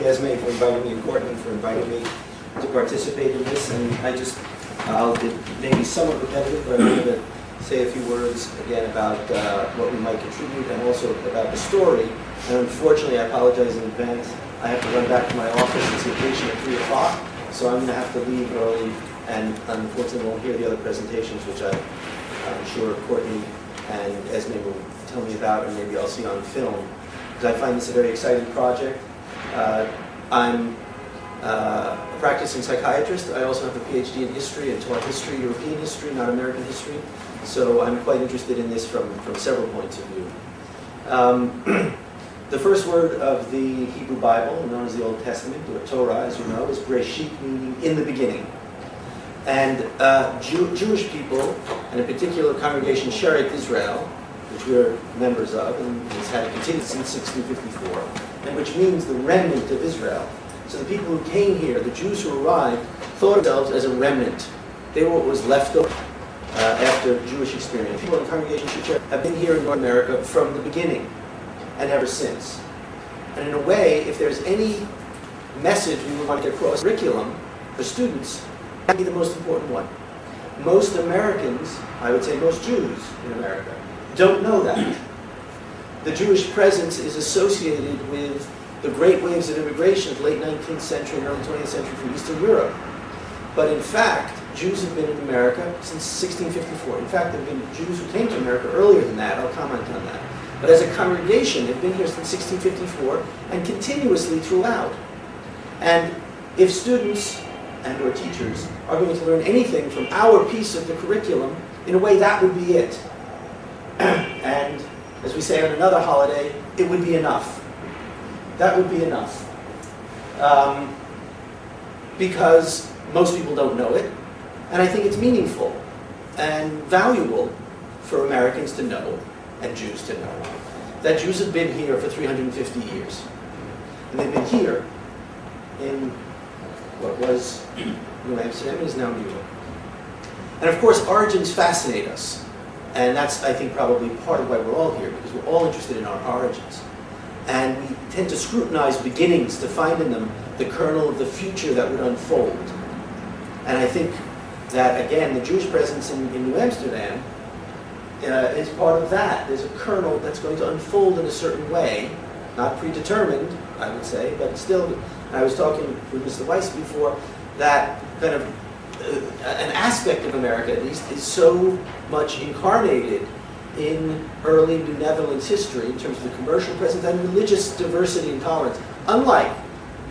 Esme for inviting me and Courtney for inviting me to participate in this. And it may be somewhat repetitive, but I'm going to say a few words again about what we might contribute and also about the story. And unfortunately, I apologize in advance. I have to run back to my office and see a patient at 3 o'clock, so I'm going to have to leave early and unfortunately won't hear the other presentations, which I'm sure Courtney and Esme will tell me about, and maybe I'll see on film, because I find this a very exciting project. I'm a practicing psychiatrist. I also have a PhD in history and taught history, European history, not American history. So I'm quite interested in this from several points of view. The first word of the Hebrew Bible, known as the Old Testament, or Torah, as you know, is Bereshit, meaning in the beginning. And Jewish people, and in particular congregation Shearith Israel, which we're members of, and has had a continued since 1654, and which means the remnant of Israel. So the people who came here, the Jews who arrived, thought of themselves as a remnant. They were what was left over after Jewish experience. People in congregation Shearith have been here in North America from the beginning and ever since. And in a way, if there's any message we would want to get across, curriculum for students, that would be the most important one. Most Americans, I would say most Jews in America, don't know that. The Jewish presence is associated with the great waves of immigration of the late 19th century and early 20th century from Eastern Europe. But in fact, Jews have been in America since 1654. In fact, there have been Jews who came to America earlier than that. I'll comment on that. But as a congregation, they've been here since 1654 and continuously throughout. And if students and or teachers are going to learn anything from our piece of the curriculum, in a way that would be it. And as we say on another holiday, it would be enough. That would be enough. Because most people don't know it, and I think it's meaningful and valuable for Americans to know, and Jews to know, that Jews have been here for 350 years. And they've been here in what was New Amsterdam and is now New York. And of course, origins fascinate us. And that's, I think, probably part of why we're all here, because we're all interested in our origins. And we tend to scrutinize beginnings to find in them the kernel of the future that would unfold. And I think that, again, the Jewish presence in New Amsterdam is part of that. There's a kernel that's going to unfold in a certain way, not predetermined, I would say, but still, I was talking with Mr. Weiss before, that kind of an aspect of America, at least, is so much incarnated in early New Netherlands history in terms of the commercial presence and religious diversity and tolerance, unlike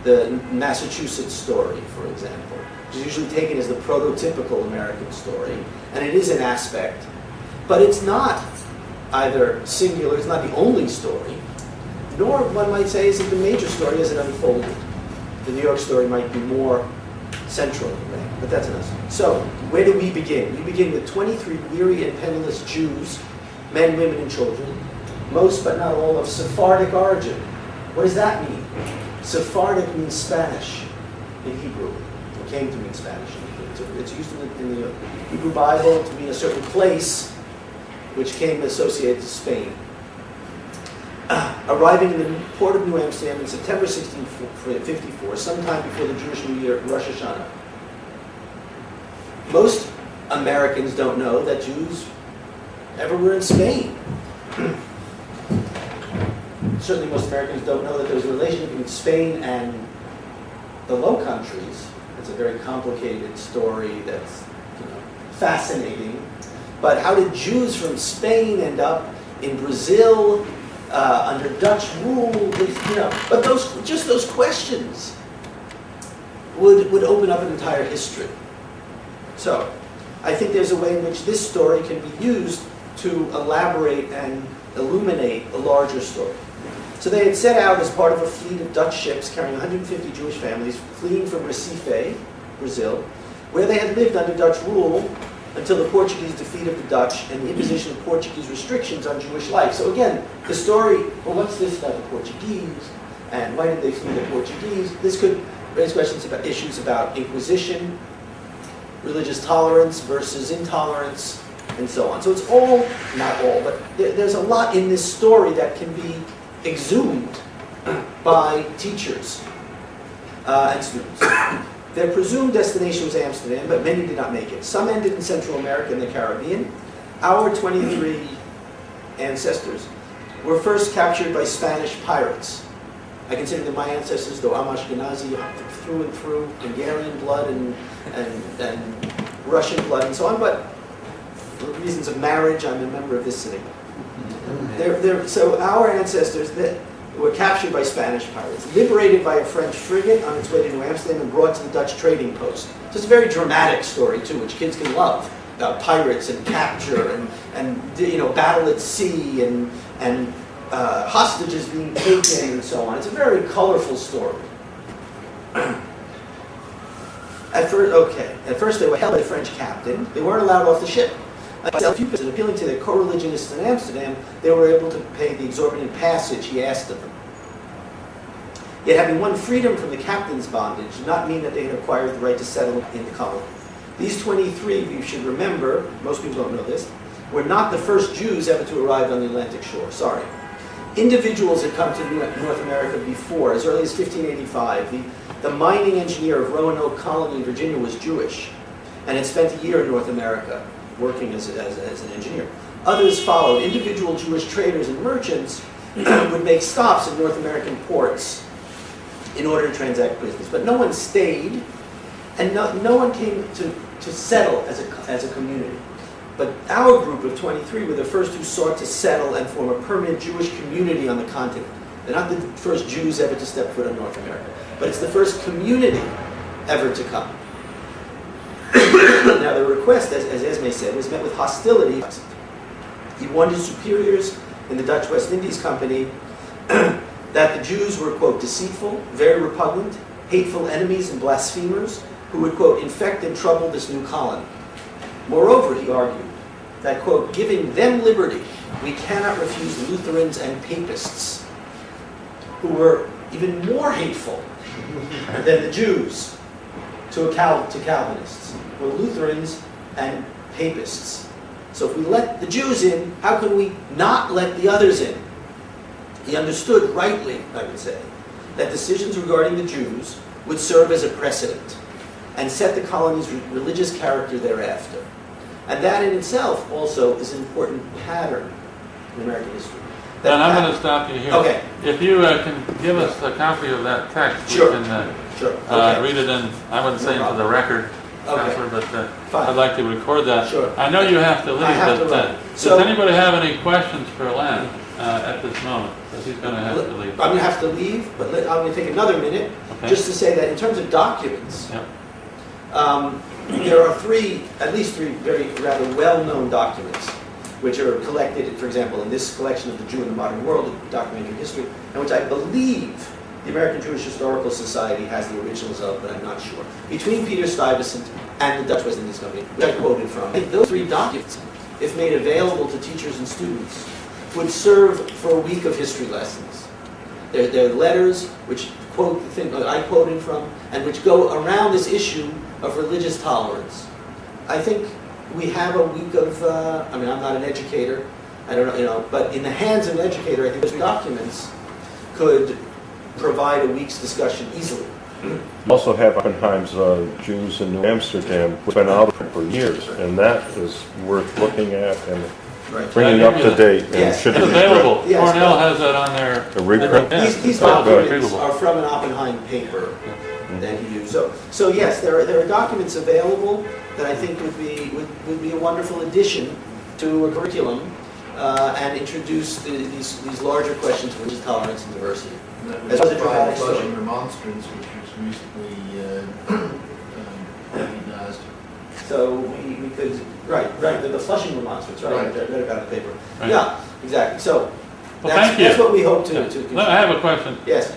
the Massachusetts story, for example, which is usually taken as the prototypical American story, and it is an aspect, but it's not either singular, it's not the only story, nor, one might say, is it the major story as it unfolded. The New York story might be more central in a way, but that's enough. So, where do we begin? We begin with 23 weary and penniless Jews, men, women, and children, most but not all of Sephardic origin. What does that mean? Sephardic means Spanish in Hebrew. It came to mean Spanish in Hebrew. It's used in the Hebrew Bible to mean a certain place which came associated to Spain. Arriving in the port of New Amsterdam in September 1654, sometime before the Jewish New Year, Rosh Hashanah. Most Americans don't know that Jews ever were in Spain. Certainly most Americans don't know that there was a relationship between Spain and the Low Countries. It's a very complicated story that's fascinating. But how did Jews from Spain end up in Brazil under Dutch rule? But those questions would open up an entire history. So I think there's a way in which this story can be used to elaborate and illuminate a larger story. So they had set out as part of a fleet of Dutch ships carrying 150 Jewish families fleeing from Recife, Brazil, where they had lived under Dutch rule until the Portuguese defeat of the Dutch and the imposition of Portuguese restrictions on Jewish life. So again, the story, well, what's this about the Portuguese? And why did they flee the Portuguese? This could raise questions about issues about Inquisition, religious tolerance versus intolerance, and so on. So it's all, not all, but there's a lot in this story that can be exhumed by teachers and students. Their presumed destination was Amsterdam, but many did not make it. Some ended in Central America and the Caribbean. Our 23 ancestors were first captured by Spanish pirates. I consider them my ancestors, though I'm Ashkenazi through and through, Hungarian blood and Russian blood and so on, but for reasons of marriage, I'm a member of this city. So our ancestors were captured by Spanish pirates, liberated by a French frigate on its way to New Amsterdam and brought to the Dutch trading post. So it's a very dramatic story, too, which kids can love, about pirates and capture and battle at sea and hostages being taken and so on. It's a very colorful story. At first they were held by a French captain. They weren't allowed off the ship. And appealing to their co-religionists in Amsterdam, they were able to pay the exorbitant passage he asked of them. Yet having won freedom from the captain's bondage did not mean that they had acquired the right to settle in the colony. These 23, you should remember, most people don't know this, were not the first Jews ever to arrive on the Atlantic shore. Sorry. Individuals had come to North America before, as early as 1585. The mining engineer of Roanoke Colony in Virginia was Jewish and had spent a year in North America working as an engineer. Others followed. Individual Jewish traders and merchants would make stops in North American ports in order to transact business. But no one stayed, and no one came to settle as a community. But our group of 23 were the first who sought to settle and form a permanent Jewish community on the continent. They're not the first Jews ever to step foot in North America, but it's the first community ever to come. Now, the request, as Esme said, was met with hostility. He warned his superiors in the Dutch West Indies Company that the Jews were, quote, deceitful, very repugnant, hateful enemies and blasphemers who would, quote, infect and trouble this new colony. Moreover, he argued that, quote, giving them liberty, we cannot refuse Lutherans and Papists, who were even more hateful than the Jews to Calvinists, were Lutherans and Papists. So if we let the Jews in, how can we not let the others in? He understood rightly, I would say, that decisions regarding the Jews would serve as a precedent and set the colony's religious character thereafter. And that in itself also is an important pattern in American history. And I'm going to stop you here. Okay. If you can give us a copy of that text, Sure. we can Sure. Okay. read it in, I wouldn't say into the record, Okay. Counselor, but Fine. I'd like to record that. Sure. I know you have to leave, I have but to run. does So- anybody have any questions for Len at this moment? Because he's going to have to leave. I'm going to have to leave, but I'm going to take another minute Okay. just to say that in terms of documents, Yep. there are at least three very rather well-known documents which are collected, for example, in this collection of the Jew in the Modern World, documentary history, and which I believe the American Jewish Historical Society has the originals of, but I'm not sure. Between Peter Stuyvesant and the Dutch West Indies Company, which I quoted from. I think those three documents, if made available to teachers and students, would serve for a week of history lessons. They're letters which quote the thing that I quoted from, and which go around this issue of religious tolerance. I think we have a week of, I'm not an educator, I don't know, but in the hands of an educator, I think those documents could provide a week's discussion easily. We also have oftentimes Jews in New Amsterdam who've been out for years, and that is worth looking at and Right. bringing up to date. And Yes. should It's be available. Yes. Cornell has that on their... A reprint? Yeah, These it's all documents retrievable. are from an Oppenheim paper that he used. So yes, there are documents available that I think would be a wonderful addition to a curriculum and introduce these larger questions of religious tolerance and diversity. As well as a dramatic story. Flushing Remonstrance, which was recently recognized. So we could, right, the Flushing Remonstrance, right? Right. I read about it in the paper. Right. Yeah, exactly. So Well, thank you. that's what we hope to Yeah. continue. I have a question. Yes.